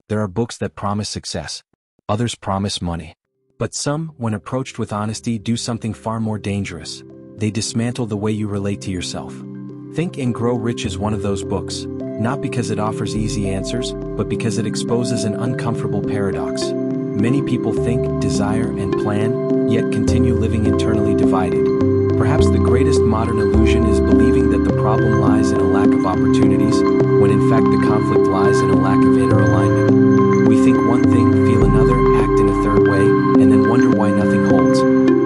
There are books that promise success. Others promise money. But some, when approached with honesty, do something far more dangerous. They dismantle the way you relate to yourself. Think and Grow Rich is one of those books, not because it offers easy answers, but because it exposes an uncomfortable paradox. Many people think, desire, and plan, yet continue living internally divided. Perhaps the greatest modern illusion is believing that the problem lies in a lack of opportunities, when in fact the conflict lies in a lack of inner alignment. We think one thing, feel another, act in a third way, and then wonder why nothing holds.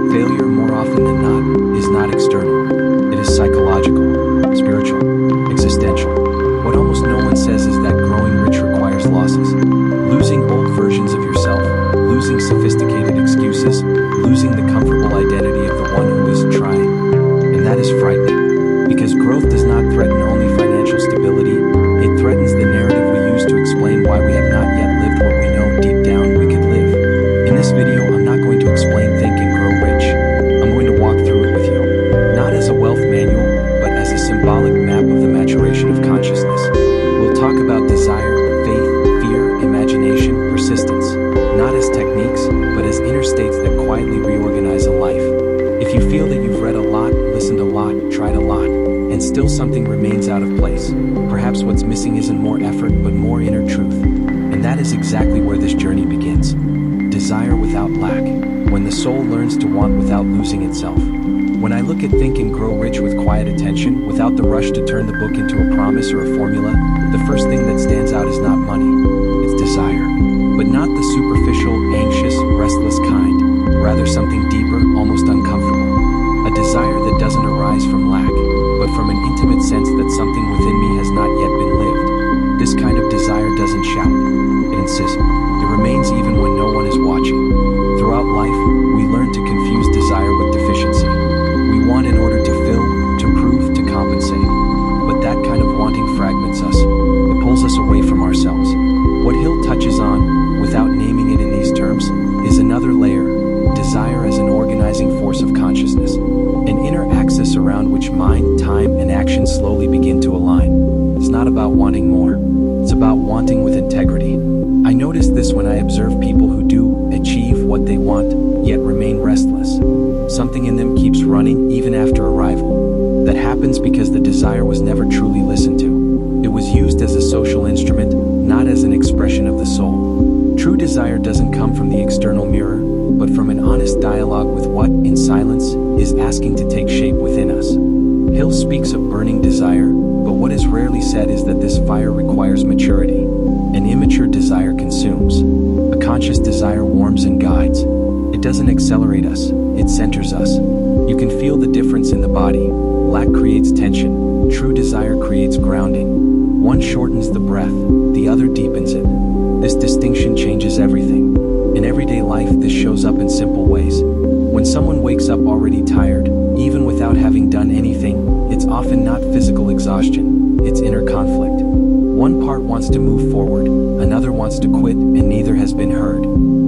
Failure, more often than not, is not external. It is psychological, spiritual, existential. What almost no one says is that growing rich requires losses. Losing old versions of yourself, losing sophisticated excuses, losing the comfortable identity of the one who is trying. And that is frightening, because growth does not threaten only financial stability, it threatens the narrative we use to explain why we have not yet lived what we know deep down we could live. In this video, I'm not going to explain Think and Grow Rich. I'm going to walk through it with you, not as a wealth manual, but as a symbolic map of the maturation of consciousness. We'll talk about desire, faith, fear, imagination, persistence, not as techniques, but as inner states that quietly reorganize a life. If you feel that you've read a lot, listened a lot, tried a lot, and still something remains out of place, perhaps what's missing isn't more effort but more inner truth. And that is exactly where this journey begins. Desire without lack, when the soul learns to want without losing itself. When I look at Think and Grow Rich with quiet attention, without the rush to turn the book into a promise or a formula, the first thing that stands out is not money, it's desire. But not the superficial, anxious, restless kind, rather something deeper, almost uncomfortable. A desire that doesn't arise from lack, but from an intimate sense that something within me has not yet been lived. This kind of desire doesn't shout, it insists, it remains even when no one is watching. Throughout life, we learn to confuse desire with deficiency. We want in order to fill, to prove, to compensate. But that kind of wanting fragments us, it pulls us away from ourselves. What Hill touches on, without naming it in these terms, is another layer, desire as an organizing force of consciousness, an inner axis around which mind, time, and action slowly begin to align. It's not about wanting more, it's about wanting with integrity. I notice this when I observe people who do achieve what they want, yet remain restless. Something in them keeps running even after arrival. That happens because the desire was never truly listened to. It was used as a social instrument, not as an expression of the soul. True desire doesn't come from the external mirror, but from an honest dialogue with what, in silence, is asking to take shape within us. Hill speaks of burning desire, but what is rarely said is that this fire requires maturity. An immature desire consumes. A conscious desire warms and guides. It doesn't accelerate us, it centers us. You can feel the difference in the body. Lack creates tension, true desire creates grounding. One shortens the breath, the other deepens it. This distinction changes everything. In everyday life, this shows up in simple ways. When someone wakes up already tired, even without having done anything, it's often not physical exhaustion, it's inner conflict. One part wants to move forward, another wants to quit, and neither has been heard.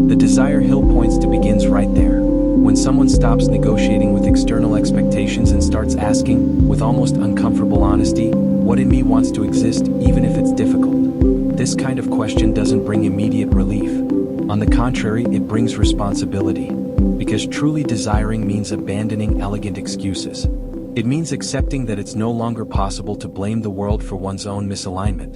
The desire Hill points to begins right there. When someone stops negotiating with external expectations and starts asking, with almost uncomfortable honesty, what in me wants to exist, even if it's difficult. This kind of question doesn't bring immediate relief. On the contrary, it brings responsibility. Because truly desiring means abandoning elegant excuses. It means accepting that it's no longer possible to blame the world for one's own misalignment.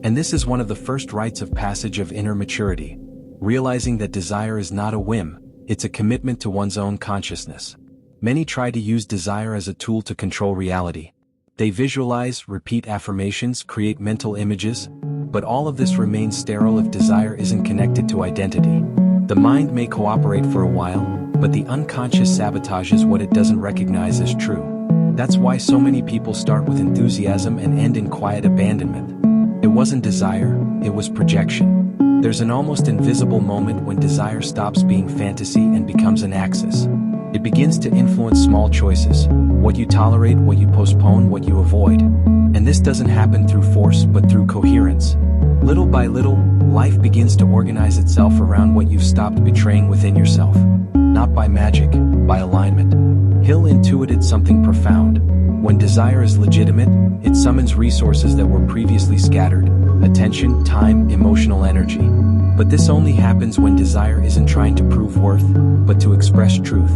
And this is one of the first rites of passage of inner maturity. Realizing that desire is not a whim, it's a commitment to one's own consciousness. Many try to use desire as a tool to control reality. They visualize, repeat affirmations, create mental images, but all of this remains sterile if desire isn't connected to identity. The mind may cooperate for a while, but the unconscious sabotages what it doesn't recognize as true. That's why so many people start with enthusiasm and end in quiet abandonment. It wasn't desire, it was projection. There's an almost invisible moment when desire stops being fantasy and becomes an axis. It begins to influence small choices, what you tolerate, what you postpone, what you avoid. And this doesn't happen through force but through coherence. Little by little, life begins to organize itself around what you've stopped betraying within yourself. Not by magic, by alignment. Hill intuited something profound. When desire is legitimate, it summons resources that were previously scattered, attention, time, emotional energy. But this only happens when desire isn't trying to prove worth, but to express truth.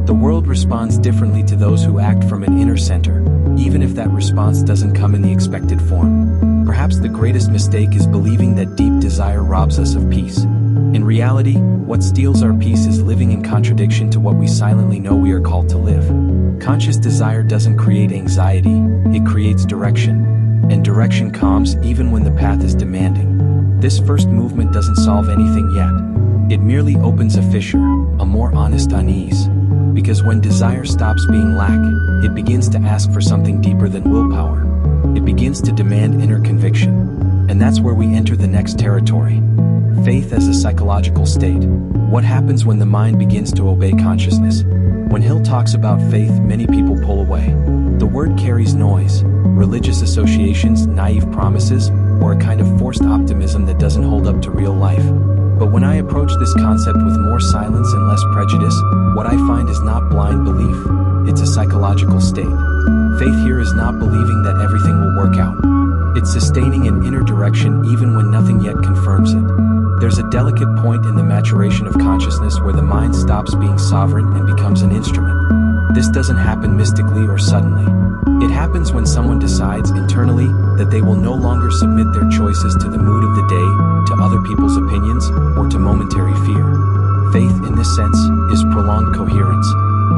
The world responds differently to those who act from an inner center, even if that response doesn't come in the expected form. Perhaps the greatest mistake is believing that deep desire robs us of peace. In reality, what steals our peace is living in contradiction to what we silently know we are called to live. Conscious desire doesn't create anxiety, it creates direction. And direction calms even when the path is demanding. This first movement doesn't solve anything yet. It merely opens a fissure, a more honest unease. Because when desire stops being lack, it begins to ask for something deeper than willpower. It begins to demand inner conviction. And that's where we enter the next territory. Faith as a psychological state. What happens when the mind begins to obey consciousness? When Hill talks about faith, many people pull away. The word carries noise, religious associations, naive promises, or a kind of forced optimism that doesn't hold up to real life. But when I approach this concept with more silence and less prejudice, what I find is not blind belief, it's a psychological state. Faith here is not believing that everything will work out. It's sustaining an inner direction even when nothing yet confirms it. There's a delicate point in the maturation of consciousness where the mind stops being sovereign and becomes an instrument. This doesn't happen mystically or suddenly. It happens when someone decides internally that they will no longer submit their choices to the mood of the day, to other people's opinions, or to momentary fear. Faith, in this sense, is prolonged coherence.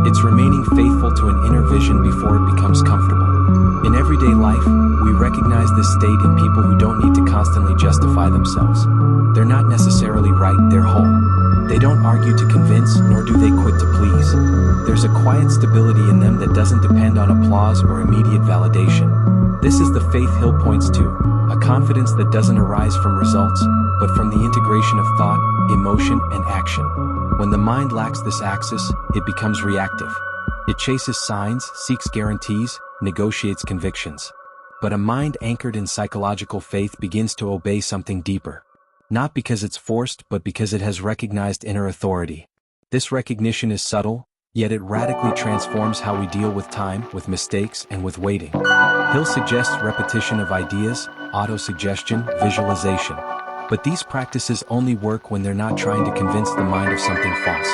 It's remaining faithful to an inner vision before it becomes comfortable. In everyday life, we recognize this state in people who don't need to constantly justify themselves. They're not necessarily right, they're whole. They don't argue to convince, nor do they quit to please. There's a quiet stability in them that doesn't depend on applause or immediate validation. This is the faith Hill points to, a confidence that doesn't arise from results, but from the integration of thought, emotion, and action. When the mind lacks this axis, it becomes reactive. It chases signs, seeks guarantees, negotiates convictions. But a mind anchored in psychological faith begins to obey something deeper. Not because it's forced, but because it has recognized inner authority. This recognition is subtle, yet it radically transforms how we deal with time, with mistakes, and with waiting. Hill suggests repetition of ideas, auto-suggestion, visualization. But these practices only work when they're not trying to convince the mind of something false.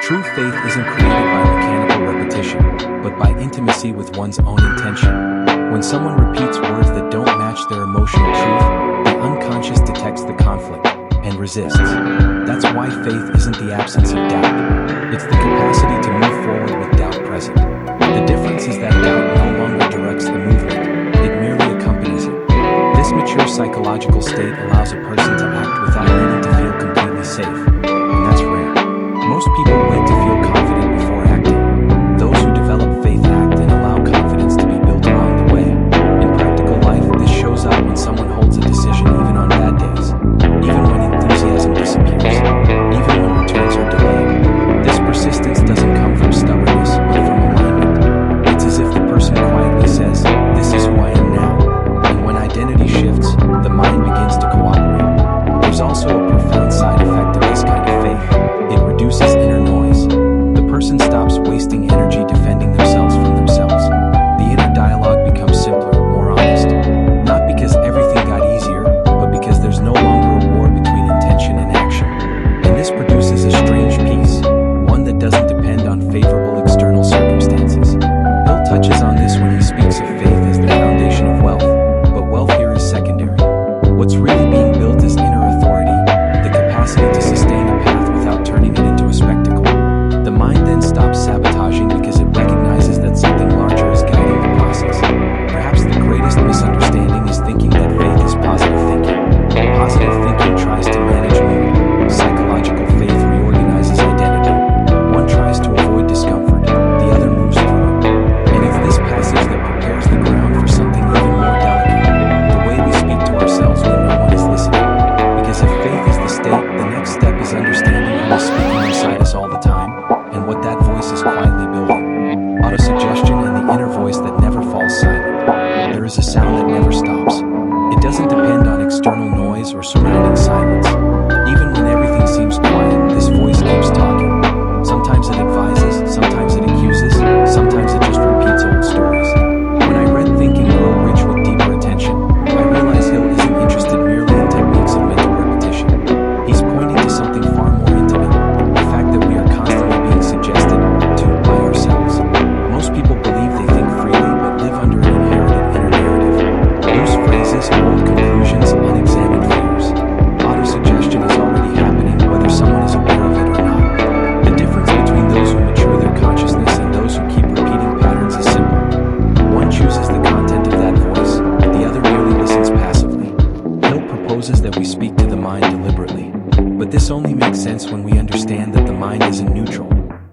True faith isn't created by mechanical repetition, but by intimacy with one's own intention. When someone repeats words that don't match their emotional truth, the unconscious detects the conflict and resists. That's why faith isn't the absence of doubt. It's the capacity to move forward with doubt present. The difference is that doubt no longer directs the movement, it merely accompanies it. This mature psychological state allows a person to act without needing to feel completely safe, and that's rare. Most people wait to feel confident before acting. Those who develop faith act and allow confidence to be built along the way. In practical life, this shows up when someone holds a decision even on bad days, even when enthusiasm disappears, even when returns are delayed. This persistence doesn't come from stubbornness, but from alignment. It's as if the person quietly says, "This is who I am now." And when identity shifts, the mind begins to cooperate. There's also a profound side effect of this kind of faith. It reduces inner noise. The person stops wasting energy defending themselves from themselves. The inner dialogue becomes simpler, more honest. Not because everything got easier, but because there's no longer a war between intention and action. And this produces a strange peace, one that doesn't depend on favorable external circumstances. Hill touches on this when he speaks of faith as the foundation of wealth, but wealth here is secondary. What's really being built is inner authority, the capacity to sustain a path without turning it into a spectacle. The mind then stops sabotaging because it recognizes that something larger is guiding the process. Perhaps the greatest misunderstanding is thinking that faith is positive thinking. Positive thinking tries to manage mood. Psychological faith reorganizes identity. One tries to avoid discomfort, the other moves through it. And it's this passage that prepares the ground for something even more delicate, the way we speak to ourselves when no one is listening. Because if faith is the state, the next step is understanding who's speaking inside us all the time, and what that voice is quietly building. Autosuggestion and the inner voice that never falls silent. There is a sound that never stops. It doesn't depend on external noise or surrounding silence. Even when everything seems quiet, this voice keeps talking. Sometimes it advises, sometimes it accuses, sometimes it just repeats old stories. When I read Think and Grow Rich with deeper attention, I realized Hill isn't interested merely supposes that we speak to the mind deliberately. But this only makes sense when we understand that the mind isn't neutral.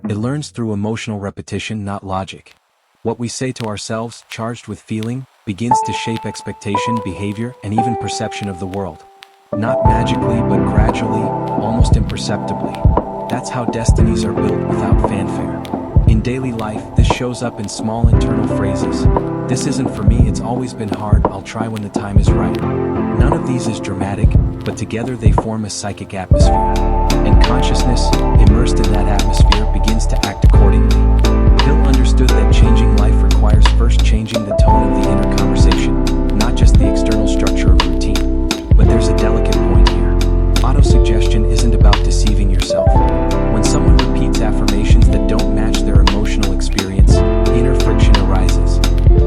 It learns through emotional repetition, not logic. What we say to ourselves, charged with feeling, begins to shape expectation, behavior, and even perception of the world. Not magically, but gradually, almost imperceptibly. That's how destinies are built without fanfare. In daily life, this shows up in small internal phrases. This isn't for me, it's always been hard, I'll try when the time is right. None of these is dramatic, but together they form a psychic atmosphere. And consciousness, immersed in that atmosphere, begins to act accordingly. Hill understood that changing life requires first changing the tone of the inner conversation, not just the external structure of routine. But there's a delicate point here. Autosuggestion isn't about deceiving yourself. When someone repeats affirmations that don't match their emotional experience, inner friction arises.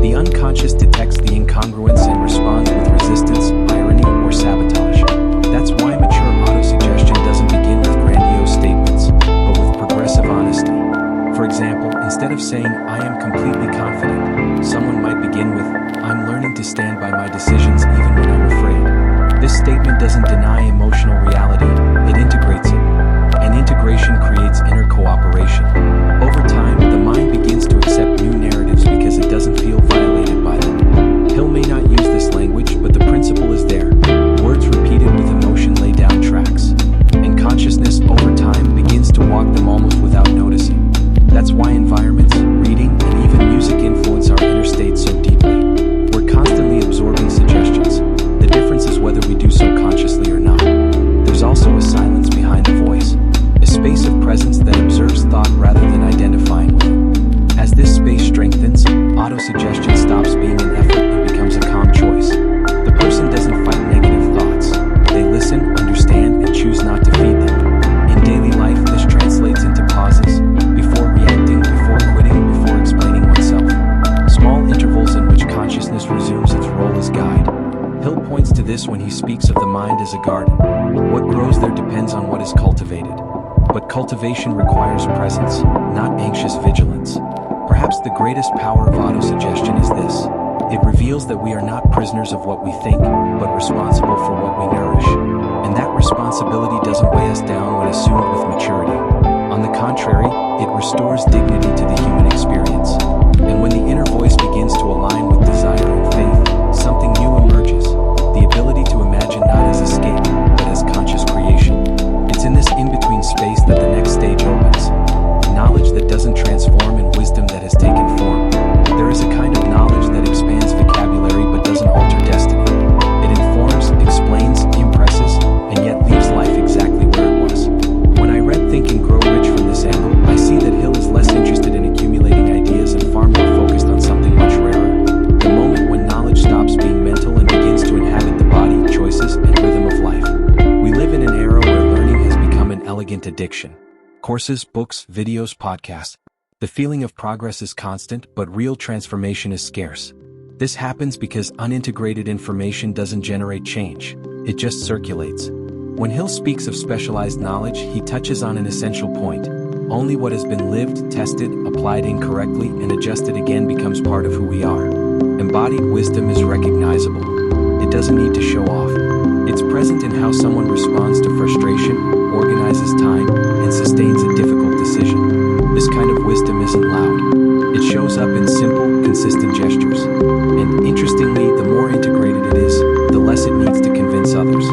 The unconscious detects the incongruence and responds with resistance, irony, or sabotage. That's why mature autosuggestion doesn't begin with grandiose statements, but with progressive honesty. For example, instead of saying, "I am completely confident," someone might begin with, "I'm learning to stand by my decisions even when I'm afraid." This statement doesn't deny emotional reality, it integrates it. And integration creates inner cooperation. Over time, the mind begins to accept new narratives because it doesn't feel violated by them. Hill may not use this language, but the principle is there. Words repeated with emotion lay down tracks. And consciousness, over time, begins to walk them almost without noticing. That's why environments, reading, and even music influence our inner state so deeply. We're constantly absorbing suggestions. The difference is whether we do so consciously or not. There's also a silence behind the voice, a space of presence that observes thought rather than identifying with it. As this space strengthens, autosuggestion stops being an effort and becomes a calm choice. The person doesn't fight negative thoughts. They listen, understand, and choose not to feed them. In daily life, this translates into pauses, before reacting, before quitting, before explaining oneself. Small intervals in which consciousness resumes its role as guide. Hill points to this when he speaks of the mind as a garden. What grows there depends on what is cultivated. But cultivation requires presence, not anxious vigilance. Perhaps the greatest power of autosuggestion is this. It reveals that we are not prisoners of what we think, but responsible for what we nourish. And that responsibility doesn't weigh us down when assumed with maturity. On the contrary, it restores dignity to the human experience. And when the inner voice begins to align with desire and faith, something new emerges. The ability to imagine not as escape, but as conscious creation. It's in this in-between space that the next stage opens. Knowledge that doesn't transform and wisdom that has taken form. There is a kind of knowledge that expands vocabulary but doesn't alter destiny. It informs, explains, impresses, and yet leaves life exactly where it was. When I read Think and Grow Rich from this angle, I see that Hill is less interested in accumulating ideas and far more focused on something much rarer. The moment when knowledge stops being mental and begins to inhabit the body, choices, and rhythm of life. We live in an era where learning has become an elegant addiction. Courses, books, videos, podcasts. The feeling of progress is constant, but real transformation is scarce. This happens because unintegrated information doesn't generate change. It just circulates. When Hill speaks of specialized knowledge, he touches on an essential point. Only what has been lived, tested, applied incorrectly, and adjusted again becomes part of who we are. Embodied wisdom is recognizable. It doesn't need to show off. It's present in how someone responds to frustration, organizes time, and sustains a difficult decision. This kind of wisdom isn't loud. It shows up in simple, consistent gestures. And interestingly, the more integrated it is, the less it needs to convince others.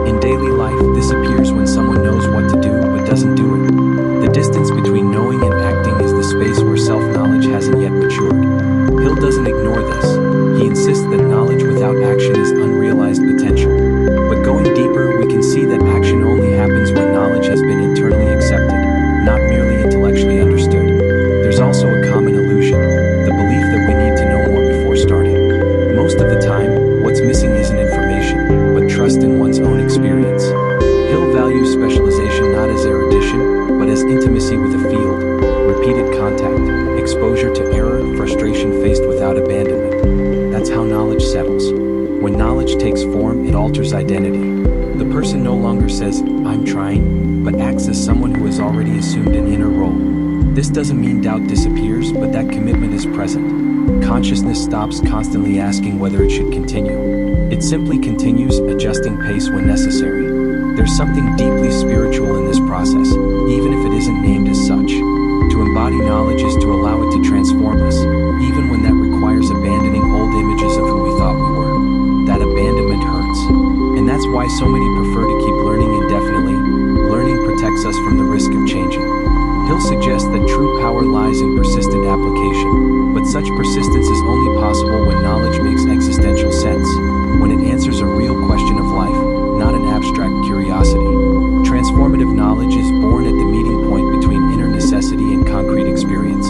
In daily life, this appears when someone knows what to do but doesn't do it. The distance between knowing and acting is the space where self-knowledge hasn't yet matured. Hill doesn't ignore this. He insists that knowledge without action is unrealized potential. But going deeper, we can see that action only happens when knowledge has been internally accepted, not merely intellectually understood. There's also a common illusion, the belief that we need to know more before starting. Most of the time, what's missing isn't information, but trust in one's own experience. Hill values specialization not as erudition, but as intimacy with a field, repeated contact, exposure to error, frustration faced without abandonment. That's how knowledge settles. When knowledge takes form, it alters identity. The person no longer says, "I'm trying," but acts as someone who has already assumed an inner role. This doesn't mean doubt disappears, but that commitment is present. Consciousness stops constantly asking whether it should continue. It simply continues, adjusting pace when necessary. There's something deeply spiritual in this process, even if it isn't named as such. To embody knowledge is to allow it to transform us, even when that requires abandoning old images of who we thought we were. That abandonment hurts. And that's why so many prefer to keep learning indefinitely. Learning protects us from the risk of changing. Hill suggests that true power lies in persistent application, but such persistence is only possible when knowledge makes existential sense, when it answers a real question of life, not an abstract curiosity. Transformative knowledge is born at the meeting point between inner necessity and concrete experience.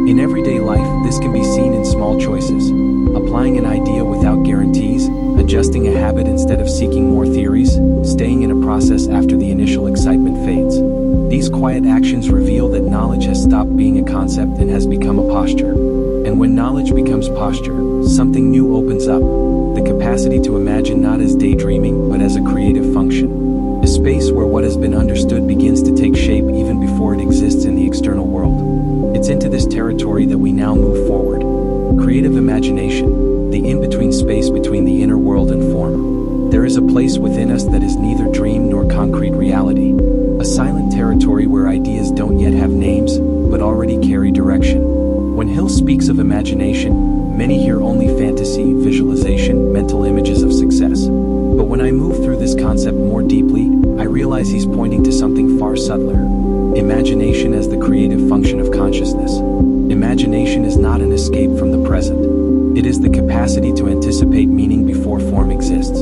In everyday life, this can be seen in small choices. Applying an idea without guarantees, adjusting a habit instead of seeking more theories, staying in a process after the initial excitement fades. These quiet actions reveal that knowledge has stopped being a concept and has become a posture. And when knowledge becomes posture, something new opens up. The capacity to imagine not as daydreaming, but as a creative function. A space where what has been understood begins to take shape even before it exists in the external world. It's into this territory that we now move forward. Creative imagination, the in-between space between the inner world and form. There is a place within us that is neither dream nor concrete reality. A silent territory where ideas don't yet have names, but already carry direction. When Hill speaks of imagination, many hear only fantasy, visualization, mental images of success. But when I move through this concept more deeply, I realize he's pointing to something far subtler. Imagination as the creative function of consciousness. Imagination is not an escape from the present. It is the capacity to anticipate meaning before form exists.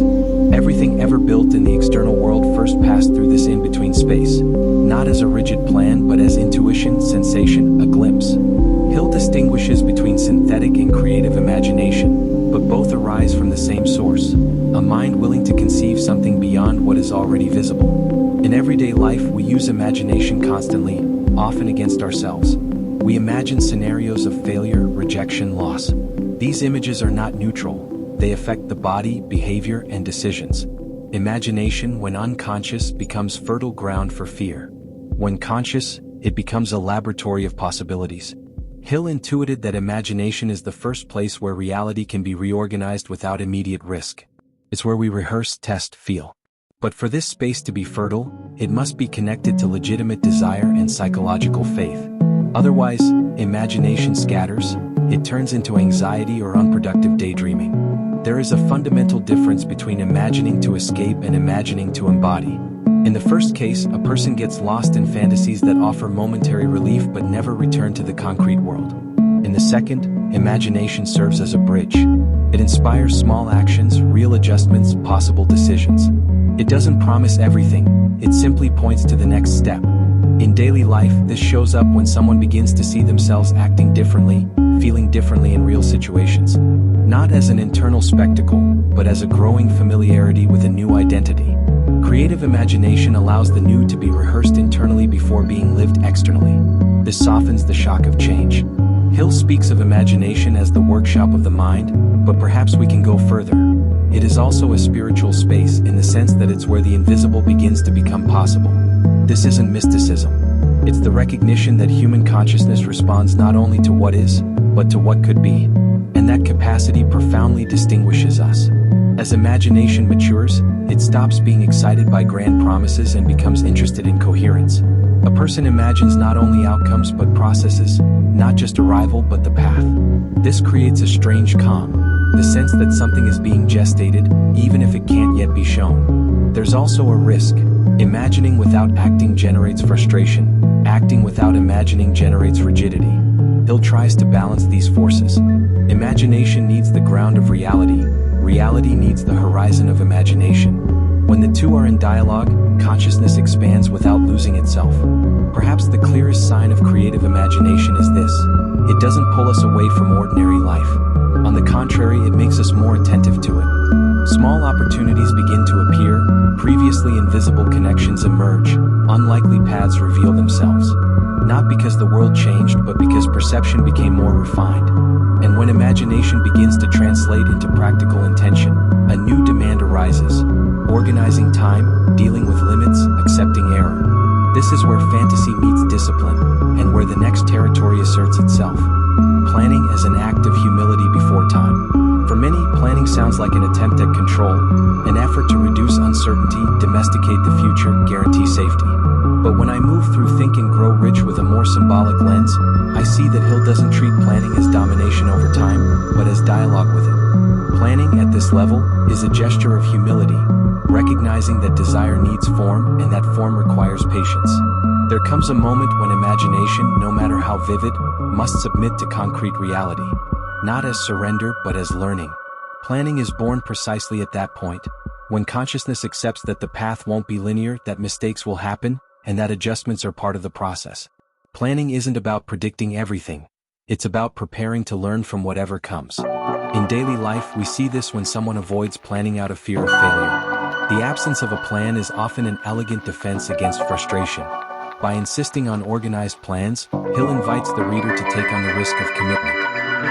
Everything ever built in the external world first passed through this in-between space, not as a rigid plan but as intuition, sensation, a glimpse. Hill distinguishes between synthetic and creative imagination, but both arise from the same source, a mind willing to conceive something beyond what is already visible. In everyday life, we use imagination constantly, often against ourselves. We imagine scenarios of failure, rejection, loss. These images are not neutral. They affect the body, behavior, and decisions. Imagination, when unconscious, becomes fertile ground for fear. When conscious, it becomes a laboratory of possibilities. Hill intuited that imagination is the first place where reality can be reorganized without immediate risk. It's where we rehearse, test, feel. But for this space to be fertile, it must be connected to legitimate desire and psychological faith. Otherwise, imagination scatters, it turns into anxiety or unproductive daydreaming. There is a fundamental difference between imagining to escape and imagining to embody. In the first case, a person gets lost in fantasies that offer momentary relief but never return to the concrete world. In the second, imagination serves as a bridge. It inspires small actions, real adjustments, possible decisions. It doesn't promise everything, it simply points to the next step. In daily life, this shows up when someone begins to see themselves acting differently, feeling differently in real situations. Not as an internal spectacle, but as a growing familiarity with a new identity. Creative imagination allows the new to be rehearsed internally before being lived externally. This softens the shock of change. Hill speaks of imagination as the workshop of the mind, but perhaps we can go further. It is also a spiritual space in the sense that it's where the invisible begins to become possible. This isn't mysticism. It's the recognition that human consciousness responds not only to what is, but to what could be. And that capacity profoundly distinguishes us. As imagination matures, it stops being excited by grand promises and becomes interested in coherence. A person imagines not only outcomes but processes, not just arrival but the path. This creates a strange calm, the sense that something is being gestated, even if it can't yet be shown. There's also a risk. Imagining without acting generates frustration. Acting without imagining generates rigidity. Hill tries to balance these forces. Imagination needs the ground of reality. Reality needs the horizon of imagination. When the two are in dialogue, consciousness expands without losing itself. Perhaps the clearest sign of creative imagination is this: it doesn't pull us away from ordinary life. On the contrary, it makes us more attentive to it. Small opportunities begin to appear, previously invisible connections emerge, unlikely paths reveal themselves. Not because the world changed, but because perception became more refined. And when imagination begins to translate into practical intention, a new demand arises. Organizing time, dealing with limits, accepting error. This is where fantasy meets discipline, and where the next territory asserts itself. Planning as an act of humility before time. For many, planning sounds like an attempt at control, an effort to reduce uncertainty, domesticate the future, guarantee safety. But when I move through Think and Grow Rich with a more symbolic lens, I see that Hill doesn't treat planning as domination over time, but as dialogue with it. Planning at this level is a gesture of humility, recognizing that desire needs form and that form requires patience. There comes a moment when imagination, no matter how vivid, must submit to concrete reality, not as surrender but as learning. Planning is born precisely at that point, when consciousness accepts that the path won't be linear, that mistakes will happen, and that adjustments are part of the process. Planning isn't about predicting everything. It's about preparing to learn from whatever comes. In daily life, we see this when someone avoids planning out of fear of failure. The absence of a plan is often an elegant defense against frustration. By insisting on organized plans, Hill invites the reader to take on the risk of commitment.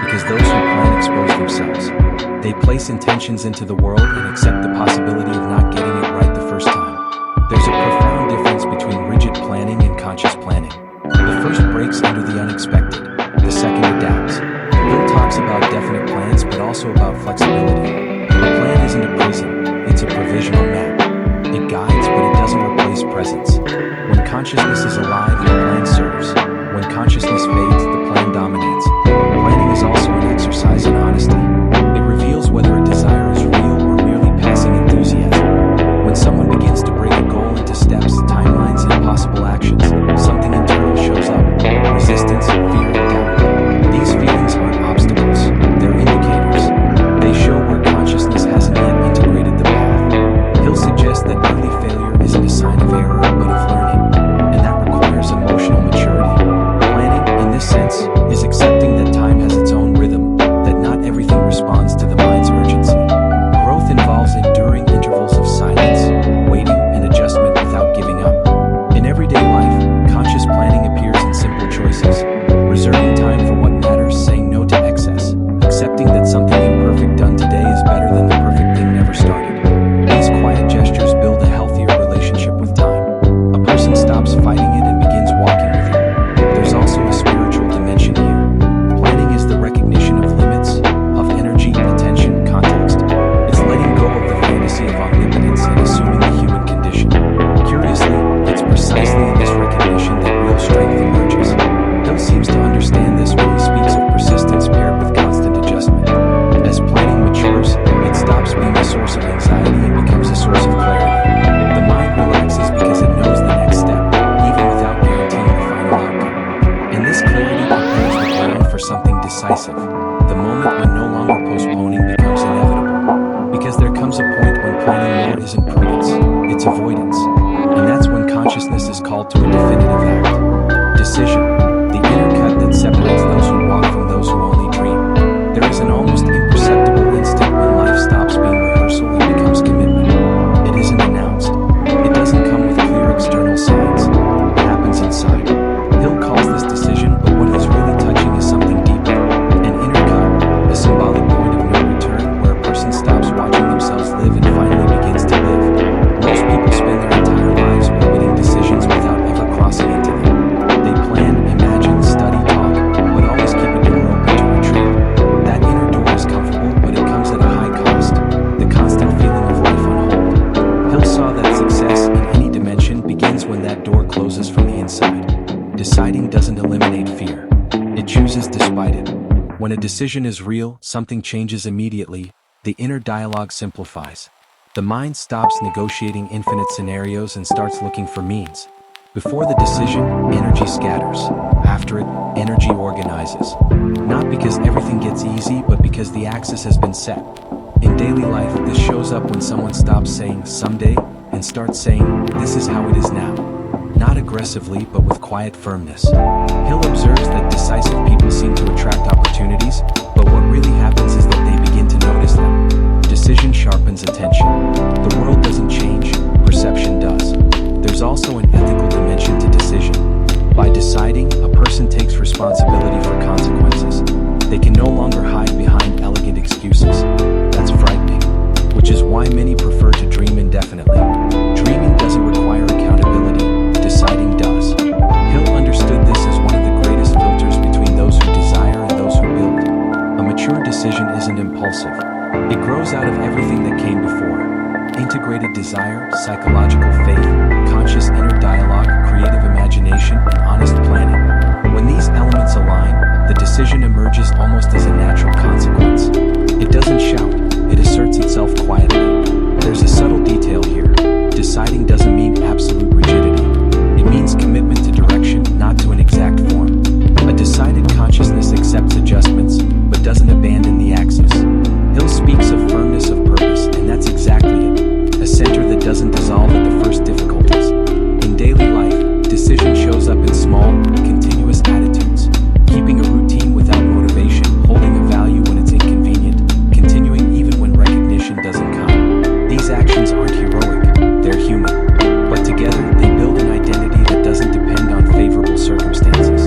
Because those who plan expose themselves. They place intentions into the world and accept the possibility of not getting it right the first time. There's a profound difference between rigid planning and conscious planning. The first breaks under the unexpected. The second adapts. Hill talks about definite plans but also about flexibility. A plan isn't a prison, it's a provisional map. It guides but it doesn't replace presence. When consciousness is alive, the plan serves. When consciousness fades, the plan dominates. Planning is also an exercise in honesty. It reveals whether a desire is real or merely passing enthusiasm. When someone begins to break a goal into steps, timelines, and possible actions, something internal shows up. Resistance, fear, doubt. These feelings aren't obstacles, they're indicators. They show where consciousness hasn't yet integrated the path. Hill suggests that early failure isn't a sign of error, but of learning. And that requires emotional maturity. Planning, in this sense, is accepting that time has its own rhythm, that not everything responds to the mind's urgency. Growth involves enduring intervals of silence, waiting, and adjustment without giving up. In everyday life, conscious planning appears in simple choices. Reserving time for what matters, saying no to excess, accepting that something imperfect done today is better than the perfect thing never started. These quiet gestures build a healthier relationship with time. A person stops fighting it and begins walking with it. There's also a spiritual dimension here. Planning is the recognition of limits, of energy, attention, context. It's letting go of the fantasy of omnipotence and assuming the human condition. Curiously, it's precisely in this recognition that real strength emerges. Hill seems to understand this when he speaks of persistence paired with constant adjustment. As planning matures, it stops being a source of anxiety and becomes a source of clarity. The mind relaxes because it knows the next step, even without guaranteeing the final outcome. And this clarity prepares the ground for something decisive, the moment when no longer postponing becomes inevitable. Because there comes a point when planning mode isn't prudence, it's avoidance. And that's when consciousness is called to a definitive act. Decision, the inner cut that separates those who walk from those who only dream. There is an almost imperceptible instant when life stops being rehearsal and becomes commitment. It isn't announced. It doesn't come with clear external signs. It happens inside. Hill calls this decision, but what he's really touching is something deeper. An inner cut, a symbolic point of no return where a person stops watching themselves live and finally begins to live. Most people spend their entire lives repeating decisions without ever crossing into them. They plan, imagine, study, talk, but always keep a door open to retreat. That inner door is comfortable, but it comes at a high cost. The constant feeling of life on hold. Hill saw that success in any dimension begins when that door closes from the inside. Deciding doesn't eliminate fear. It chooses despite it. When a decision is real, something changes immediately. The inner dialogue simplifies. The mind stops negotiating infinite scenarios and starts looking for means. Before the decision, energy scatters. After it, energy organizes. Not because everything gets easy, but because the axis has been set. In daily life, this shows up when someone stops saying someday and starts saying this is how it is now. Not aggressively, but with quiet firmness. Hill observes that decisive people seem to attract opportunities, but what really happens is that they begin to notice them. Decision sharpens attention. The world doesn't change, perception does. There's also an ethical dimension to decision. By deciding, a person takes responsibility for consequences. They can no longer hide behind elegant excuses. That's frightening, which is why many prefer to dream indefinitely. Dreaming doesn't require accountability, deciding does. Hill understood this as one of the greatest filters between those who desire and those who build. A mature decision isn't impulsive, desire, psychological faith, conscious inner dialogue, creative imagination, and honest planning. When these elements align, the decision emerges almost as a natural consequence. It doesn't shout, it asserts itself quietly. There's a subtle detail here. Deciding doesn't mean absolute rigidity. It means commitment to direction, not to an exact form. A decided consciousness accepts adjustments, but doesn't abandon the axis. Hill speaks of firmness of purpose, and that's exactly it. A center that doesn't dissolve at the first difficulties. In daily life, decision shows up in small, continuous attitudes. Keeping a routine without motivation, holding a value when it's inconvenient, continuing even when recognition doesn't come. These actions aren't heroic, they're human. But together, they build an identity that doesn't depend on favorable circumstances.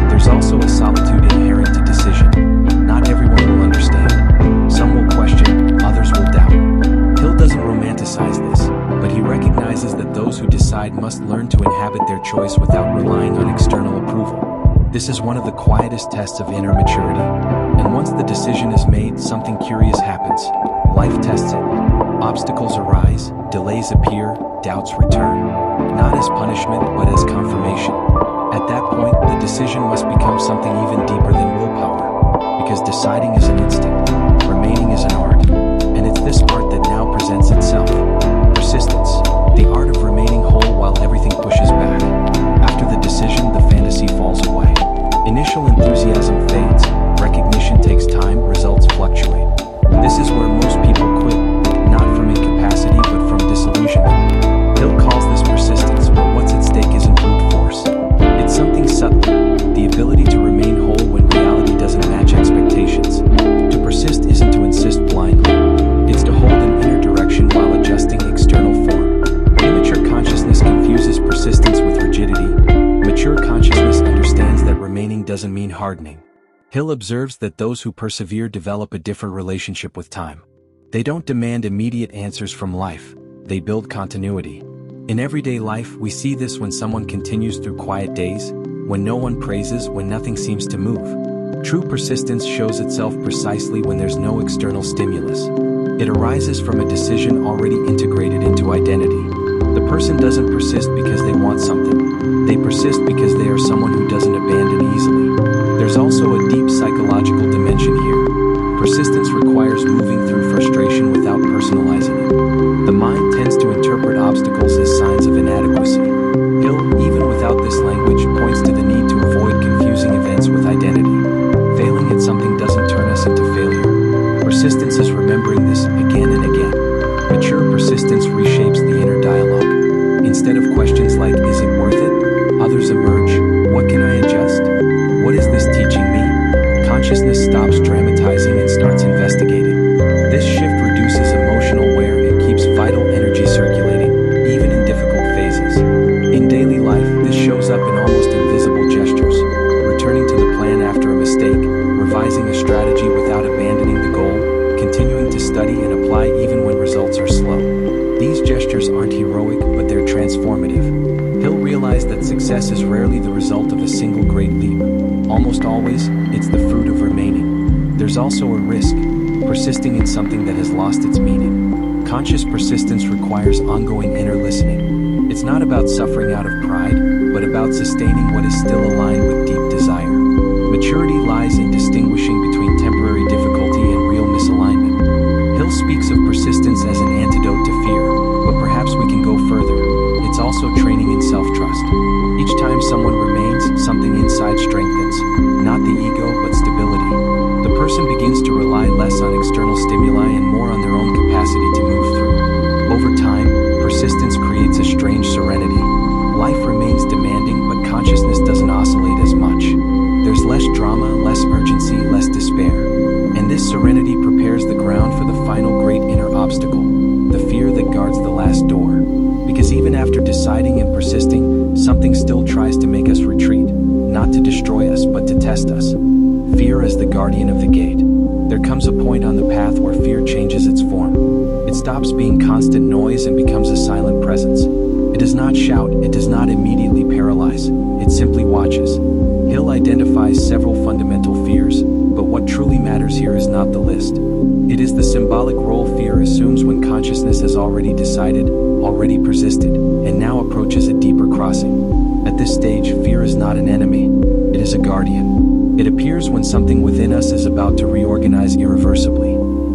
There's also a solitude inherent to decision. Not everyone will understand. Some will question, others will doubt. Hill doesn't romanticize this, but he recognizes that those who decide must learn to inhabit their choice without relying on external approval. This is one of the quietest tests of inner maturity. And once the decision is made, something curious happens. Life tests it. Obstacles arise, delays appear, doubts return. Not as punishment, but as confirmation. At that point, the decision must become something even deeper than willpower. Because deciding is an instinct, remaining is an art. And it's this art that now presents itself. Persistence, the art of remaining whole while everything pushes back. After the decision, the fantasy falls away. Initial enthusiasm fades, recognition takes time, results fluctuate. This is where most people quit, not from incapacity but from disillusionment. Hill calls this persistence, but what's at stake isn't brute force. It's something subtle, the ability to remain whole when reality doesn't match expectations. To persist isn't to insist blindly. It's to hold an inner direction while adjusting external form. Immature consciousness confuses persistence with rigidity. Mature consciousness understands that remaining doesn't mean hardening. Hill observes that those who persevere develop a different relationship with time. They don't demand immediate answers from life, they build continuity. In everyday life, we see this when someone continues through quiet days, when no one praises, when nothing seems to move. True persistence shows itself precisely when there's no external stimulus. It arises from a decision already integrated into identity. The person doesn't persist because they want something. They persist because they are someone who doesn't abandon easily. There's also a deep psychological dimension here. Persistence requires moving through frustration without personalizing it. The mind tends to interpret obstacles as signs of inadequacy. Hill, even without this language, points to the need to avoid confusing events with identity. Failing at something doesn't turn us into failure. Persistence is remembering this again and again. Mature persistence reshapes the inner dialogue. Instead of questions like, is it worth it? Others emerge, what can I adjust? What is this teaching me? Consciousness stops dramatizing and starts investigating. This shift reduces emotional wear and keeps vital energy circulating, even in difficult phases. In daily life, this shows up in almost invisible gestures. Returning to the plan after a mistake, revising a strategy without abandoning the goal, continuing to study and apply even when results are slow. These gestures aren't heroic, but they're transformative. Hill realized that success is rarely the result of a single great leap. Almost always, it's the fruit of remaining. There's also a risk, persisting in something that has lost its meaning. Conscious persistence requires ongoing inner listening. It's not about suffering out of pride, but about sustaining what is still aligned with deep desire. Maturity lies in distinguishing between temporary difficulty and real misalignment. Hill speaks of persistence as an antidote to fear, but perhaps we can go further. It's also training in self-trust. Each time someone remains, something inside strengthens. Not the ego, but stability. The person begins to rely less on external stimuli and more on their own capacity to move through. Over time, persistence creates a strange serenity. Life remains demanding, but consciousness doesn't oscillate as much. There's less drama, less urgency, less despair. And this serenity prepares the ground for the final great inner obstacle, the fear that guards the last door. Because even after deciding and persisting, something still tries to make us retreat, not to destroy us, but to test us. Fear as the guardian of the gate. There comes a point on the path where fear changes its form. It stops being constant noise and becomes a silent presence. It does not shout, it does not immediately paralyze, it simply watches. Hill identifies several fundamental fears, but what truly matters here is not the list. It is the symbolic role fear assumes when consciousness has already decided, already persisted, and now approaches a deeper crossing. At this stage, fear is not an enemy. It is a guardian. It appears when something within us is about to reorganize irreversibly.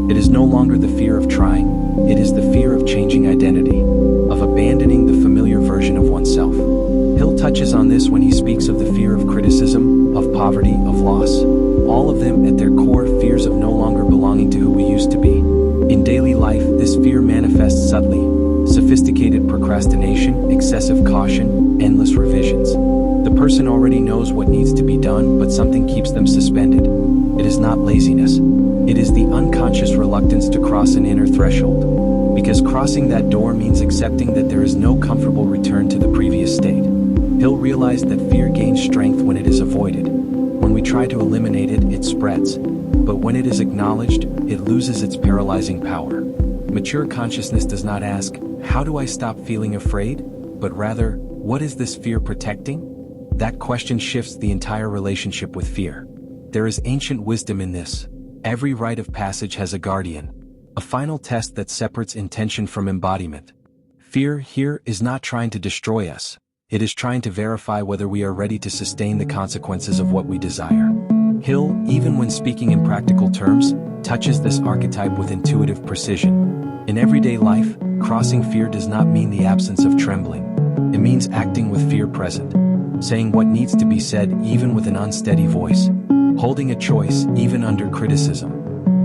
It is no longer the fear of trying, it is the fear of changing identity, of abandoning the familiar version of oneself. Hill touches on this when he speaks of the fear of criticism, of poverty, of loss. All of them, at their core, fears of no longer belonging to who we used to be. In daily life, this fear manifests subtly. Sophisticated procrastination, excessive caution, endless revisions. The person already knows what needs to be done, but something keeps them suspended. It is not laziness. It is the unconscious reluctance to cross an inner threshold. Because crossing that door means accepting that there is no comfortable return to the previous state. Hill realized that fear gains strength when it is avoided. When we try to eliminate it, it spreads. But when it is acknowledged, it loses its paralyzing power. Mature consciousness does not ask, "How do I stop feeling afraid?" but rather, "What is this fear protecting?" That question shifts the entire relationship with fear. There is ancient wisdom in this. Every rite of passage has a guardian, a final test that separates intention from embodiment. Fear here is not trying to destroy us. It is trying to verify whether we are ready to sustain the consequences of what we desire. Hill, even when speaking in practical terms, touches this archetype with intuitive precision. In everyday life, crossing fear does not mean the absence of trembling. It means acting with fear present, saying what needs to be said even with an unsteady voice, holding a choice even under criticism,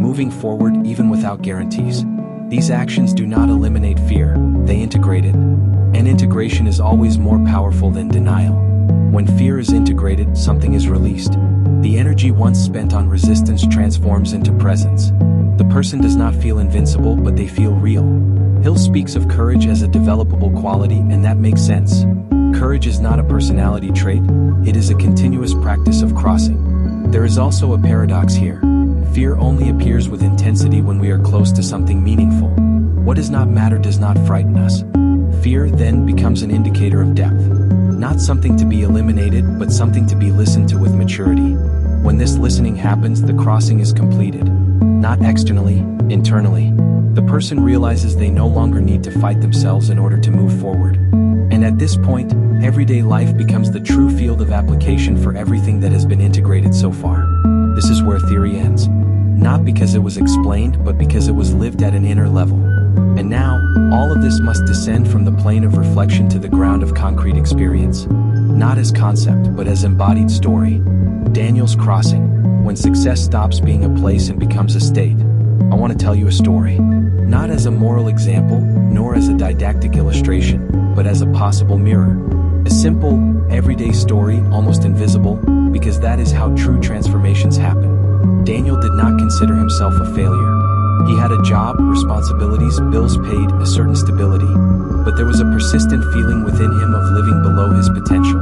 moving forward even without guarantees. These actions do not eliminate fear, they integrate it. And integration is always more powerful than denial. When fear is integrated, something is released. The energy once spent on resistance transforms into presence. The person does not feel invincible, but they feel real. Hill speaks of courage as a developable quality, and that makes sense. Courage is not a personality trait, it is a continuous practice of crossing. There is also a paradox here. Fear only appears with intensity when we are close to something meaningful. What does not matter does not frighten us. Fear then becomes an indicator of depth. Not something to be eliminated, but something to be listened to with maturity. When this listening happens, the crossing is completed. Not externally, internally. The person realizes they no longer need to fight themselves in order to move forward. And at this point, everyday life becomes the true field of application for everything that has been integrated so far. This is where theory ends. Not because it was explained, but because it was lived at an inner level. And now, all of this must descend from the plane of reflection to the ground of concrete experience. Not as concept, but as embodied story. Daniel's crossing, when success stops being a place and becomes a state. I want to tell you a story. Not as a moral example, nor as a didactic illustration, but as a possible mirror. A simple, everyday story, almost invisible, because that is how true transformations happen. Daniel did not consider himself a failure. He had a job, responsibilities, bills paid, a certain stability. But there was a persistent feeling within him of living below his potential.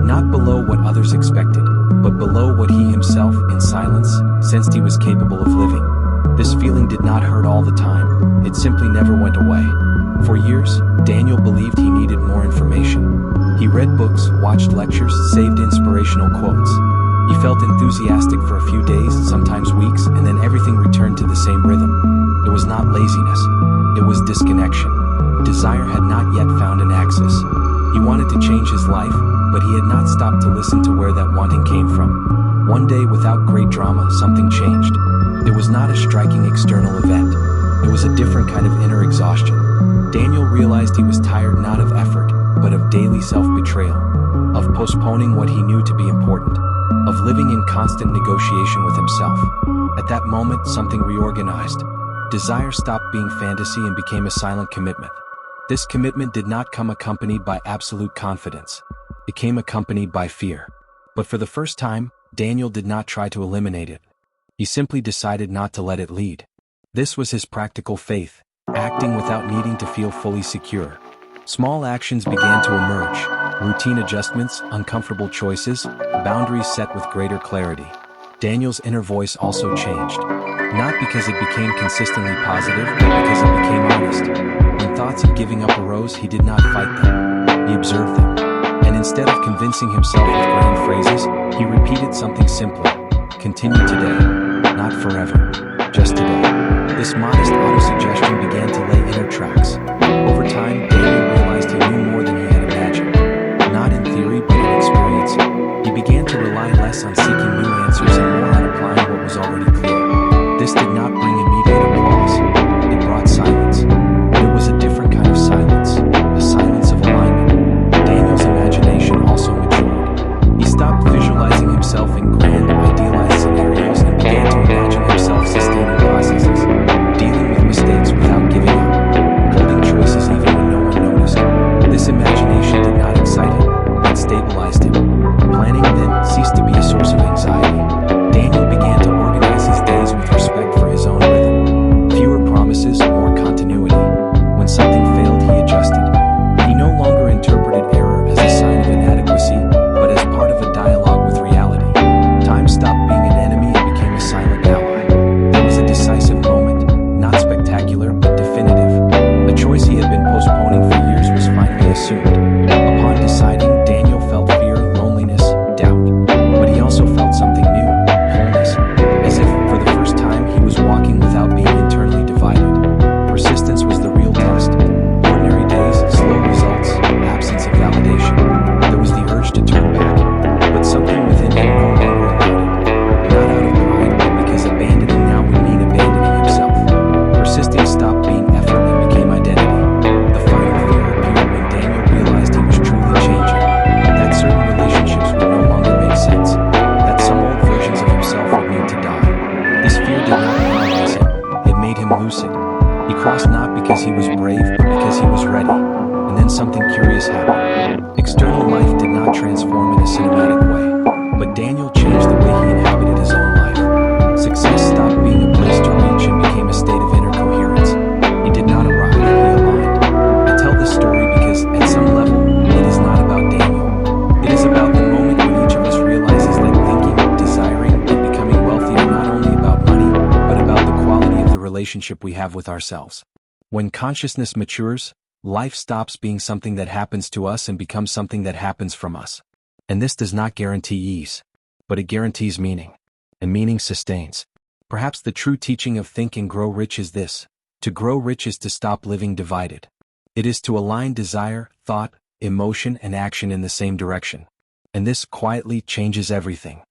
Not below what others expected, but below what he himself, in silence, sensed he was capable of living. This feeling did not hurt all the time, it simply never went away. For years, Daniel believed he needed more information. He read books, watched lectures, saved inspirational quotes. He felt enthusiastic for a few days, sometimes weeks, and then everything returned to the same rhythm. It was not laziness. It was disconnection. Desire had not yet found an axis. He wanted to change his life, but he had not stopped to listen to where that wanting came from. One day, without great drama, something changed. It was not a striking external event. It was a different kind of inner exhaustion. Daniel realized he was tired not of effort, but of daily self-betrayal, of postponing what he knew to be important, of living in constant negotiation with himself. At that moment, something reorganized. Desire stopped being fantasy and became a silent commitment. This commitment did not come accompanied by absolute confidence. It came accompanied by fear. But for the first time, Daniel did not try to eliminate it. He simply decided not to let it lead. This was his practical faith, acting without needing to feel fully secure. Small actions began to emerge, routine adjustments, uncomfortable choices, boundaries set with greater clarity. Daniel's inner voice also changed. Not because it became consistently positive, but because it became honest. When thoughts of giving up arose, he did not fight them. He observed them. And instead of convincing himself with grand phrases, he repeated something simpler. Continue today, not forever, just today. This modest autosuggestion began to lay inner tracks. Over time, Daniel realized he knew more than he had imagined. Not in theory, but in experience. He began to rely less on seeking new answers and more on applying what was already clear. This did not bring immediate applause. It brought silence. But it was a different kind of silence, a silence of alignment. Daniel's imagination also matured. He stopped visualizing himself in grand, idealized scenarios and began to imagine himself sustaining processes, dealing with mistakes without giving up, holding choices even when no one noticed. This imagination did not excite him, it stabilized him. Planning then ceased to be a source of anxiety. Daniel began to organize his days with respect for his own rhythm. Fewer promises, more continuity. When something failed, he adjusted. He no longer interpreted error as a sign of inadequacy, but as part of a dialogue with reality. Time stopped being an enemy and became a silent ally. There was a decisive moment, not spectacular, but definitive. A choice he had been postponing for years was finally assumed. Upon deciding, Daniel felt fear, loneliness, doubt. But he also felt something new, wholeness. As if, for the first time, he was walking without being internally divided. Persistence was the real test. Ordinary days, slow results, absence of validation. There was the urge to turn back, but something within him no longer allowed it. Not out of pride, but because abandoning now would mean abandoning himself. Persisting stopped being effort and became identity. The final fear appeared when Daniel realized he was truly changing. That certain relationships would no longer make sense. That some old versions of himself would need to die. This fear did not paralyze him. It made him lucid. He crossed not because he was brave, but because he was ready. And then something curious happened. External life did not transform in a cinematic way, but Daniel changed the way he inhabited his own life. Success stopped being a place to reach and became a state of inner coherence. He did not arrive, he aligned. I tell this story because, at some level, it is not about Daniel. It is about the moment when each of us realizes that thinking, desiring, and becoming wealthy are not only about money, but about the quality of the relationship we have with ourselves. When consciousness matures, life stops being something that happens to us and becomes something that happens from us. And this does not guarantee ease, but it guarantees meaning. And meaning sustains. Perhaps the true teaching of Think and Grow Rich is this: to grow rich is to stop living divided. It is to align desire, thought, emotion, and action in the same direction. And this quietly changes everything.